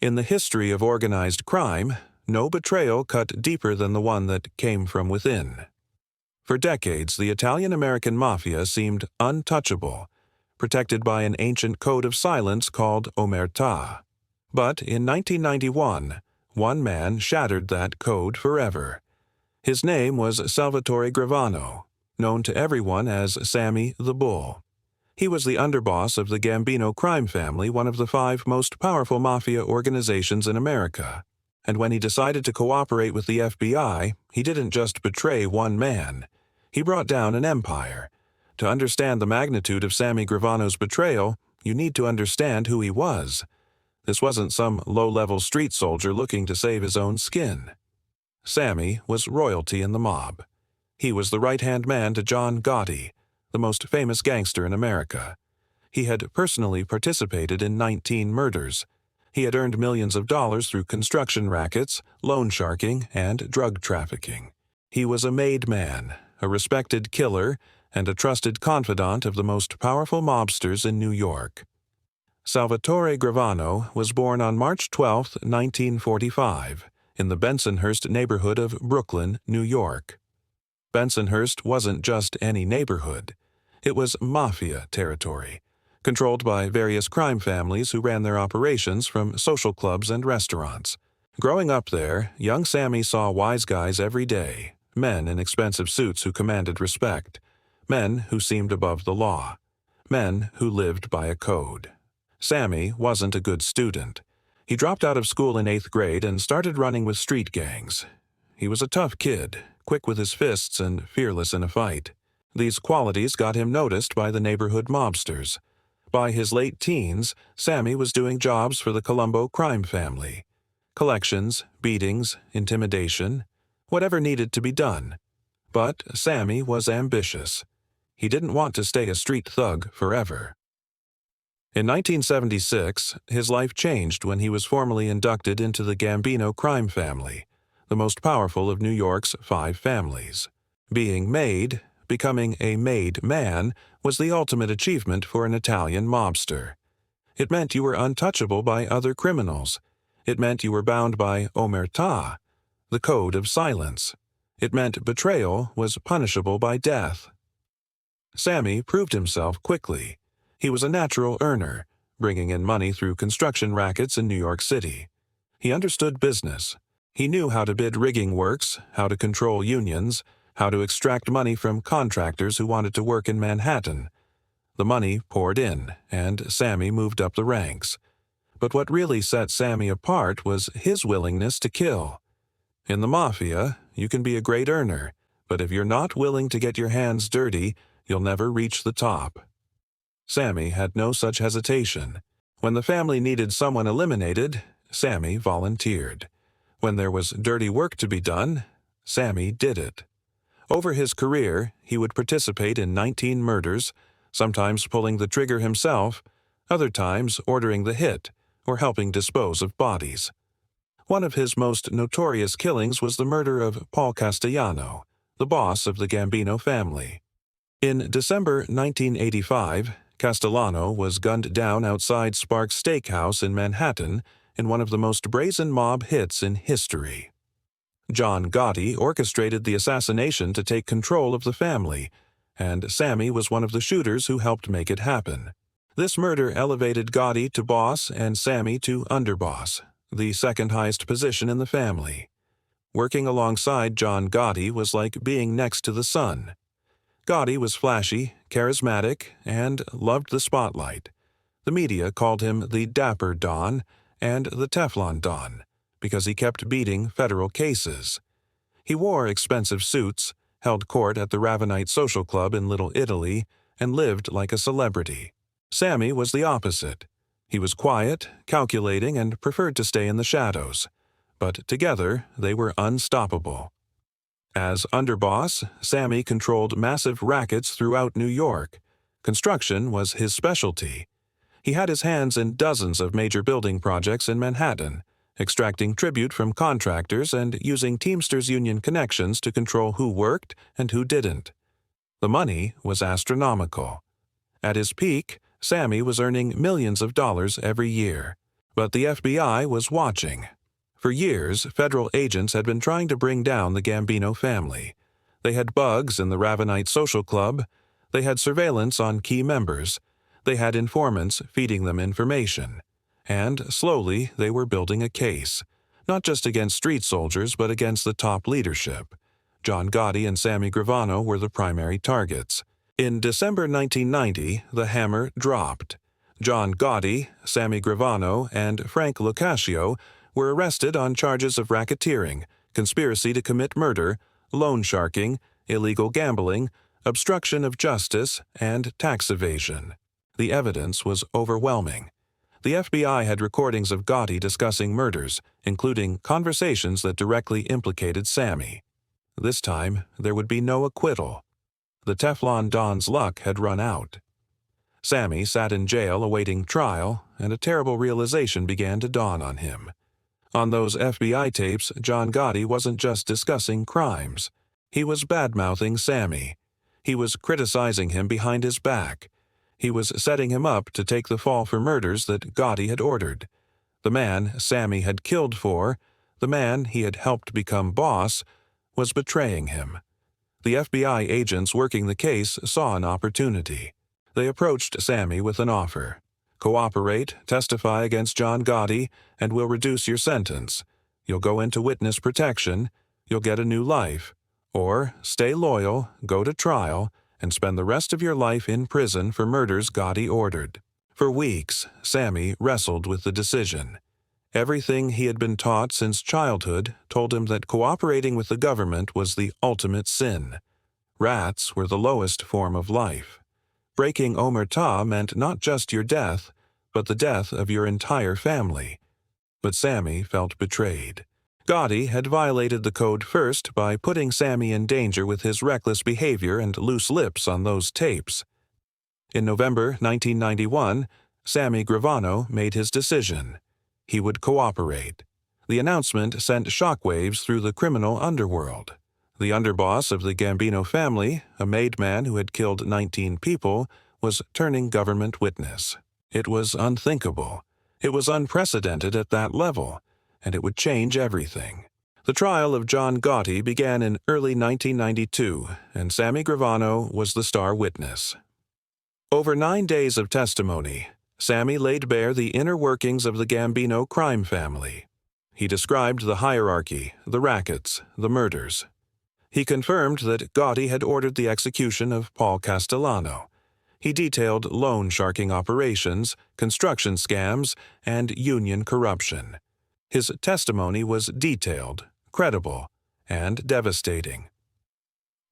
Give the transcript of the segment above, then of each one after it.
In the history of organized crime, no betrayal cut deeper than the one that came from within. For decades, the Italian-American Mafia seemed untouchable, protected by an ancient code of silence called omertà. But in 1991, one man shattered that code forever. His name was Salvatore Gravano, known to everyone as Sammy the Bull. He was the underboss of the Gambino crime family, one of the 5 most powerful mafia organizations in America. And when he decided to cooperate with the FBI, he didn't just betray one man. He brought down an empire. To understand the magnitude of Sammy Gravano's betrayal, you need to understand who he was. This wasn't some low-level street soldier looking to save his own skin. Sammy was royalty in the mob. He was the right-hand man to John Gotti, the most famous gangster in America. He had personally participated in 19 murders. He had earned millions of dollars through construction rackets, loan sharking, and drug trafficking. He was a made man, a respected killer, and a trusted confidant of the most powerful mobsters in New York. Salvatore Gravano was born on March 12, 1945, in the Bensonhurst neighborhood of Brooklyn, New York. Bensonhurst wasn't just any neighborhood. It was mafia territory, controlled by various crime families who ran their operations from social clubs and restaurants. Growing up there, young Sammy saw wise guys every day, men in expensive suits who commanded respect, men who seemed above the law, men who lived by a code. Sammy wasn't a good student. He dropped out of school in 8th grade and started running with street gangs. He was a tough kid, quick with his fists and fearless in a fight. These qualities got him noticed by the neighborhood mobsters. By his late teens, Sammy was doing jobs for the Colombo crime family. Collections, beatings, intimidation, whatever needed to be done. But Sammy was ambitious. He didn't want to stay a street thug forever. In 1976, his life changed when he was formally inducted into the Gambino crime family, the most powerful of New York's 5 families. Being made, becoming a made man, was the ultimate achievement for an Italian mobster. It meant you were untouchable by other criminals. It meant you were bound by omertà, the code of silence. It meant betrayal was punishable by death. Sammy proved himself quickly. He was a natural earner, bringing in money through construction rackets in New York City. He understood business. He knew how to bid rigging works, how to control unions, how to extract money from contractors who wanted to work in Manhattan. The money poured in, and Sammy moved up the ranks. But what really set Sammy apart was his willingness to kill. In the mafia, you can be a great earner, but if you're not willing to get your hands dirty, you'll never reach the top. Sammy had no such hesitation. When the family needed someone eliminated, Sammy volunteered. When there was dirty work to be done, Sammy did it. Over his career, he would participate in 19 murders, sometimes pulling the trigger himself, other times ordering the hit or helping dispose of bodies. One of his most notorious killings was the murder of Paul Castellano, the boss of the Gambino family. In December 1985, Castellano was gunned down outside Sparks Steakhouse in Manhattan in one of the most brazen mob hits in history. John Gotti orchestrated the assassination to take control of the family, and Sammy was one of the shooters who helped make it happen. This murder elevated Gotti to boss and Sammy to underboss, the second highest position in the family. Working alongside John Gotti was like being next to the sun. Gotti was flashy, charismatic, and loved the spotlight. The media called him the Dapper Don and the Teflon Don because he kept beating federal cases. He wore expensive suits, held court at the Ravenite Social Club in Little Italy, and lived like a celebrity. Sammy was the opposite. He was quiet, calculating, and preferred to stay in the shadows. But together, they were unstoppable. As underboss, Sammy controlled massive rackets throughout New York. Construction was his specialty. He had his hands in dozens of major building projects in Manhattan, extracting tribute from contractors and using Teamsters Union connections to control who worked and who didn't. The money was astronomical. At his peak, Sammy was earning millions of dollars every year. But the FBI was watching. For years, federal agents had been trying to bring down the Gambino family. They had bugs in the Ravenite social club. They had surveillance on key members. They had informants feeding them information. And slowly they were building a case, not just against street soldiers but against the top leadership. John Gotti and Sammy Gravano were the primary targets. In December 1990, the hammer dropped. John Gotti, Sammy Gravano, and Frank Locascio were arrested on charges of racketeering, conspiracy to commit murder, loan sharking, illegal gambling, obstruction of justice, and tax evasion. The evidence was overwhelming. The FBI had recordings of Gotti discussing murders, including conversations that directly implicated Sammy. This time, there would be no acquittal. The Teflon Don's luck had run out. Sammy sat in jail awaiting trial, and a terrible realization began to dawn on him. On those FBI tapes, John Gotti wasn't just discussing crimes. He was bad-mouthing Sammy. He was criticizing him behind his back. He was setting him up to take the fall for murders that Gotti had ordered. The man Sammy had killed for, the man he had helped become boss, was betraying him. The FBI agents working the case saw an opportunity. They approached Sammy with an offer. Cooperate, testify against John Gotti, and we'll reduce your sentence. You'll go into witness protection, you'll get a new life. Or stay loyal, go to trial, and spend the rest of your life in prison for murders Gotti ordered. For weeks, Sammy wrestled with the decision. Everything he had been taught since childhood told him that cooperating with the government was the ultimate sin. Rats were the lowest form of life. Breaking omertà meant not just your death, but the death of your entire family. But Sammy felt betrayed. Gotti had violated the code first by putting Sammy in danger with his reckless behavior and loose lips on those tapes. In November 1991, Sammy Gravano made his decision. He would cooperate. The announcement sent shockwaves through the criminal underworld. The underboss of the Gambino family, a made man who had killed 19 people, was turning government witness. It was unthinkable. It was unprecedented at that level, and it would change everything. The trial of John Gotti began in early 1992, and Sammy Gravano was the star witness. Over 9 days of testimony, Sammy laid bare the inner workings of the Gambino crime family. He described the hierarchy, the rackets, the murders. He confirmed that Gotti had ordered the execution of Paul Castellano. He detailed loan sharking operations, construction scams, and union corruption. His testimony was detailed, credible, and devastating.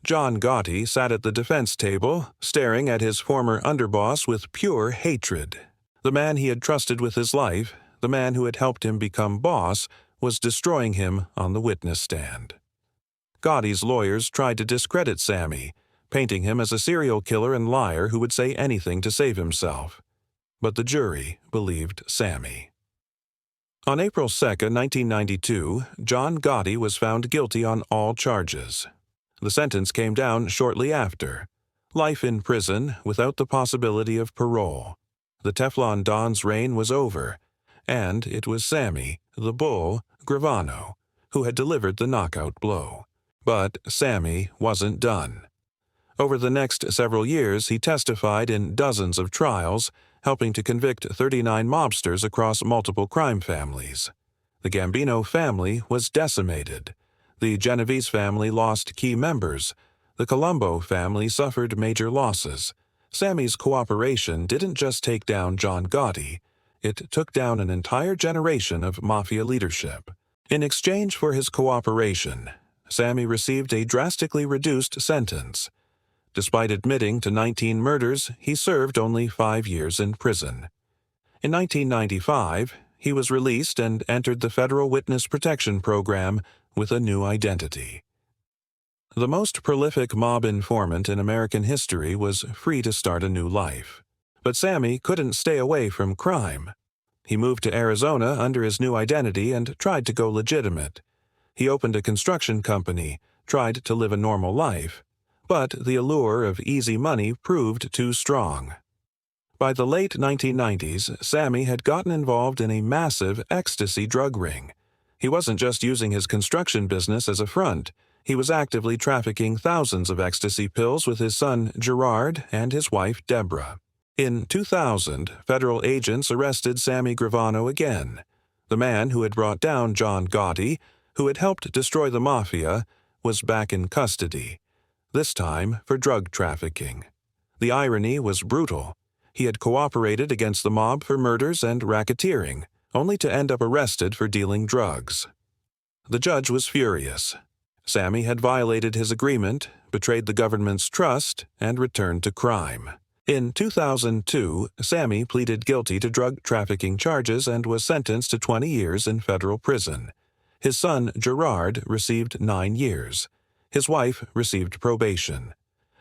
John Gotti sat at the defense table, staring at his former underboss with pure hatred. The man he had trusted with his life, the man who had helped him become boss, was destroying him on the witness stand. Gotti's lawyers tried to discredit Sammy, painting him as a serial killer and liar who would say anything to save himself. But the jury believed Sammy. On April 2, 1992, John Gotti was found guilty on all charges. The sentence came down shortly after. Life in prison without the possibility of parole. The Teflon Don's reign was over, and it was Sammy, the Bull, Gravano, who had delivered the knockout blow. But Sammy wasn't done. Over the next several years, he testified in dozens of trials, helping to convict 39 mobsters across multiple crime families. The Gambino family was decimated. The Genovese family lost key members. The Colombo family suffered major losses. Sammy's cooperation didn't just take down John Gotti, it took down an entire generation of mafia leadership. In exchange for his cooperation, Sammy received a drastically reduced sentence. Despite admitting to 19 murders, he served only 5 years in prison. In 1995, he was released and entered the Federal Witness Protection Program with a new identity. The most prolific mob informant in American history was free to start a new life. But Sammy couldn't stay away from crime. He moved to Arizona under his new identity and tried to go legitimate. He opened a construction company, tried to live a normal life, but the allure of easy money proved too strong. By the late 1990s, Sammy had gotten involved in a massive ecstasy drug ring. He wasn't just using his construction business as a front. He was actively trafficking thousands of ecstasy pills with his son Gerard and his wife Deborah. In 2000, federal agents arrested Sammy Gravano again. The man who had brought down John Gotti, who had helped destroy the Mafia, was back in custody, this time for drug trafficking. The irony was brutal. He had cooperated against the mob for murders and racketeering, only to end up arrested for dealing drugs. The judge was furious. Sammy had violated his agreement, betrayed the government's trust, and returned to crime. In 2002, Sammy pleaded guilty to drug trafficking charges and was sentenced to 20 years in federal prison. His son, Gerard, received 9 years. His wife received probation.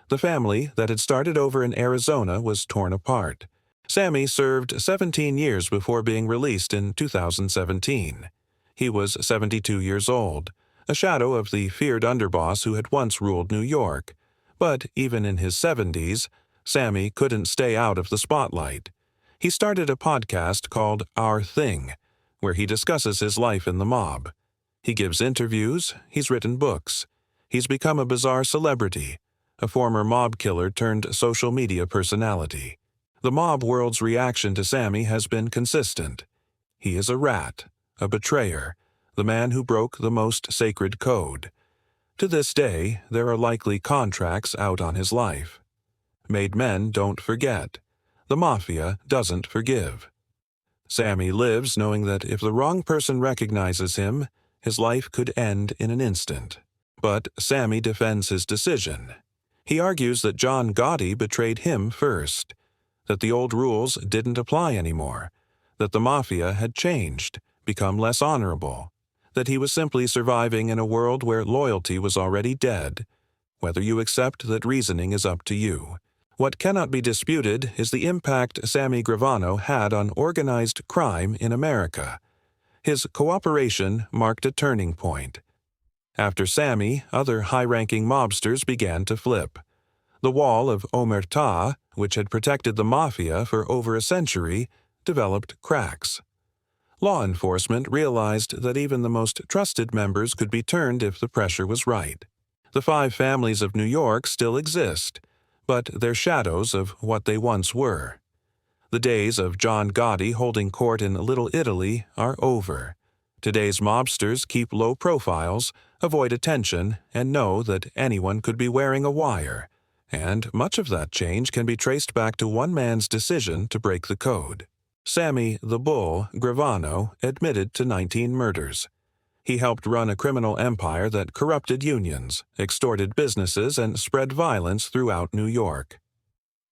The family that had started over in Arizona was torn apart. Sammy served 17 years before being released in 2017. He was 72 years old, a shadow of the feared underboss who had once ruled New York. But even in his 70s, Sammy couldn't stay out of the spotlight. He started a podcast called Our Thing, where he discusses his life in the mob. He gives interviews, he's written books. He's become a bizarre celebrity, a former mob killer turned social media personality. The mob world's reaction to Sammy has been consistent. He is a rat, a betrayer, the man who broke the most sacred code. To this day, there are likely contracts out on his life. Made men don't forget. The Mafia doesn't forgive. Sammy lives knowing that if the wrong person recognizes him, his life could end in an instant. But Sammy defends his decision. He argues that John Gotti betrayed him first, that the old rules didn't apply anymore, that the Mafia had changed, become less honorable, that he was simply surviving in a world where loyalty was already dead. Whether you accept that reasoning is up to you. What cannot be disputed is the impact Sammy Gravano had on organized crime in America. His cooperation marked a turning point. After Sammy, other high-ranking mobsters began to flip. The wall of omertà, which had protected the Mafia for over a century, developed cracks. Law enforcement realized that even the most trusted members could be turned if the pressure was right. The 5 families of New York still exist, but they're shadows of what they once were. The days of John Gotti holding court in Little Italy are over. Today's mobsters keep low profiles, avoid attention, and know that anyone could be wearing a wire. And much of that change can be traced back to one man's decision to break the code. Sammy the Bull Gravano admitted to 19 murders. He helped run a criminal empire that corrupted unions, extorted businesses, and spread violence throughout New York.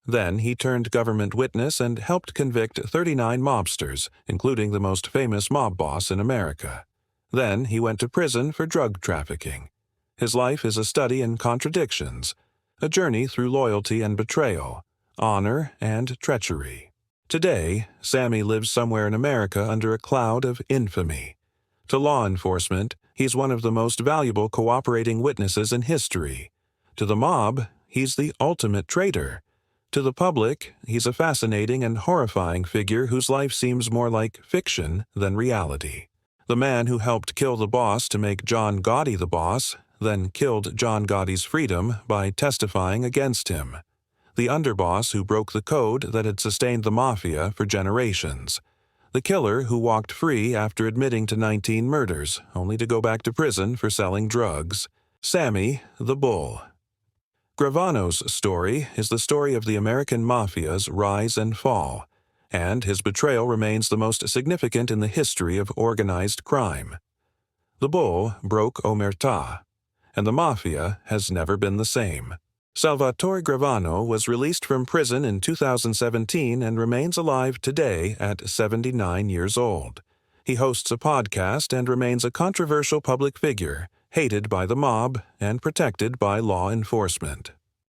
Then he turned government witness and helped convict 39 mobsters, including the most famous mob boss in America. Then he went to prison for drug trafficking. His life is a study in contradictions, a journey through loyalty and betrayal, honor and treachery. Today, Sammy lives somewhere in America under a cloud of infamy. To law enforcement, he's one of the most valuable cooperating witnesses in history. To the mob, he's the ultimate traitor. To the public, he's a fascinating and horrifying figure whose life seems more like fiction than reality. The man who helped kill the boss to make John Gotti the boss, then killed John Gotti's freedom by testifying against him. The underboss who broke the code that had sustained the Mafia for generations. The killer who walked free after admitting to 19 murders, only to go back to prison for selling drugs. Sammy the Bull. Gravano's story is the story of the American Mafia's rise and fall, and his betrayal remains the most significant in the history of organized crime. The Bull broke omertà, and the Mafia has never been the same. Salvatore Gravano was released from prison in 2017 and remains alive today at 79 years old. He hosts a podcast and remains a controversial public figure, hated by the mob and protected by law enforcement.